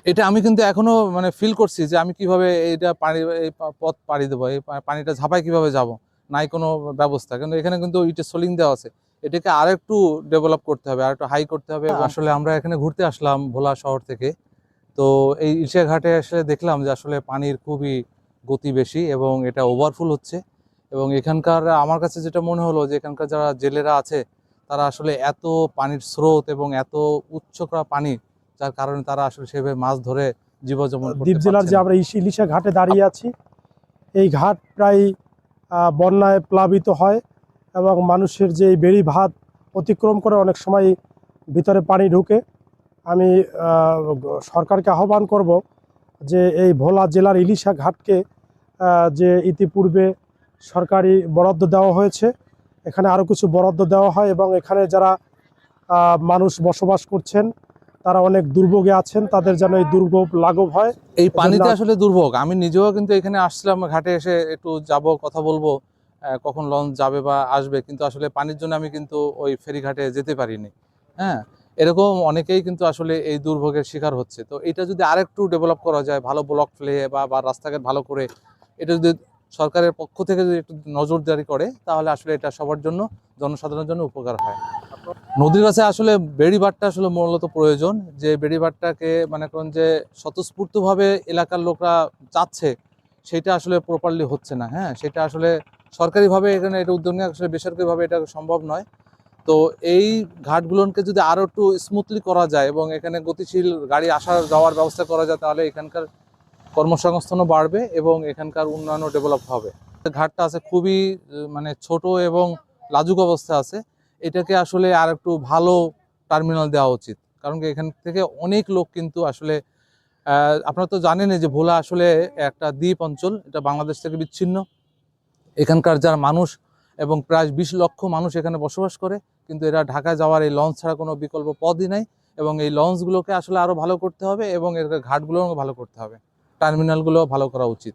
এটা আমি কিন্তু এখনো মানে ফিল করছি যে আমি কিভাবে এইটা পানি এই পথ পাড়ি দেবো, এই পানিটা ঝাঁপায় কিভাবে যাব, নাই কোনো ব্যবস্থা। কিন্তু এখানে কিন্তু ইটের সোলিং দেওয়া আছে, এটাকে আরেকটু ডেভেলপ করতে হবে, আরেকটু হাই করতে হবে। আসলে আমরা এখানে ঘুরতে আসলাম ভোলা শহর থেকে, তো এই ইলিশা ঘাটে এসে দেখলাম যে আসলে পানির খুবই গতি বেশি এবং এটা ওভারফুল হচ্ছে। এবং এখানকার আমার কাছে যেটা মনে হলো যে এখানকার যারা জেলেরা আছে তারা আসলে এত পানির স্রোত এবং এত উচ্চকরা পানি, যার কারণে তারা আসলে সেভাবে মাছ ধরে জীবনযাপন করতে দ্বীপ জেলার পারছে যে না। আমরা ইলিশা ঘাটে দাঁড়িয়ে আছি, এই ঘাট প্রায় বন্যায় প্লাবিত হয় এবং মানুষের যে এই বেড়িবাঁধ অতিক্রম করে অনেক সময় ভিতরে পানি ঢুকে। আমি সরকারকে আহ্বান করব যে এই ভোলা জেলার ইলিশা ঘাটকে যে ইতিপূর্বে সরকারি বরাদ্দ দেওয়া হয়েছে, এখানে আরও কিছু বরাদ্দ দেওয়া হয় এবং এখানে যারা মানুষ বসবাস করছেন তারা অনেক দুর্ভোগে আছেন, তাদের যেন এই দুর্ভোগ লাঘব হয়। এই পানিতে আসলে দুর্ভোগ, আমি নিজেও কিন্তু এখানে আসছিলাম ঘাটে এসে একটু যাব, কথা বলবো কখন লঞ্চ যাবে বা আসবে, কিন্তু আসলে পানির জন্য আমি কিন্তু ওই ফেরিঘাটে যেতে পারিনি। হ্যাঁ, এরকম অনেকেই কিন্তু আসলে এই দুর্ভোগের শিকার হচ্ছে। তো এটা যদি আরেকটু ডেভেলপ করা যায়, ভালো ব্লক ফেলে বা রাস্তাঘাট ভালো করে, এটা যদি সরকারের পক্ষ থেকে যদি একটু নজরদারি করে, তাহলে আসলে এটা সবার জন্য, জনসাধারণের জন্য উপকার হয়। নদীর কাছে আসলে বেড়িবাঁধটা আসলে মূলত প্রয়োজন, যে বেড়িবাঁধটাকে মানে করেন যে স্বতঃস্ফূর্তভাবে এলাকার লোকরা চাচ্ছে, সেটা আসলে প্রপারলি হচ্ছে না। হ্যাঁ, সেটা আসলে সরকারিভাবে এখানে এটা উদ্যোগ নেওয়া, আসলে বেসরকারিভাবে এটা সম্ভব নয়। তো এই ঘাটগুলোকে যদি আরও একটু স্মুথলি করা যায় এবং এখানে গতিশীল গাড়ি আসা যাওয়ার ব্যবস্থা করা যায়, তাহলে এখানকার কর্মসংস্থানও বাড়বে এবং এখানকার উন্নয়নও ডেভেলপ হবে। ঘাটটা আছে খুবই মানে ছোট এবং লাজুক অবস্থা আছে, এটাকে আসলে আর একটু ভালো টার্মিনাল দেওয়া উচিত। কারণ কি এখান থেকে অনেক লোক কিন্তু আসলে আপনারা তো জানেনই যে ভোলা আসলে একটা দ্বীপ অঞ্চল, এটা বাংলাদেশ থেকে বিচ্ছিন্ন। এখানকার যারা মানুষ এবং প্রায় 20 লক্ষ মানুষ এখানে বসবাস করে, কিন্তু এরা ঢাকা যাওয়ার এই লঞ্চ ছাড়া কোনো বিকল্প পথই নাই। এবং এই লঞ্চগুলোকে আসলে আরও ভালো করতে হবে এবং এর ঘাটগুলোও ভালো করতে হবে, টার্মিনালগুলো ভালো করা উচিত।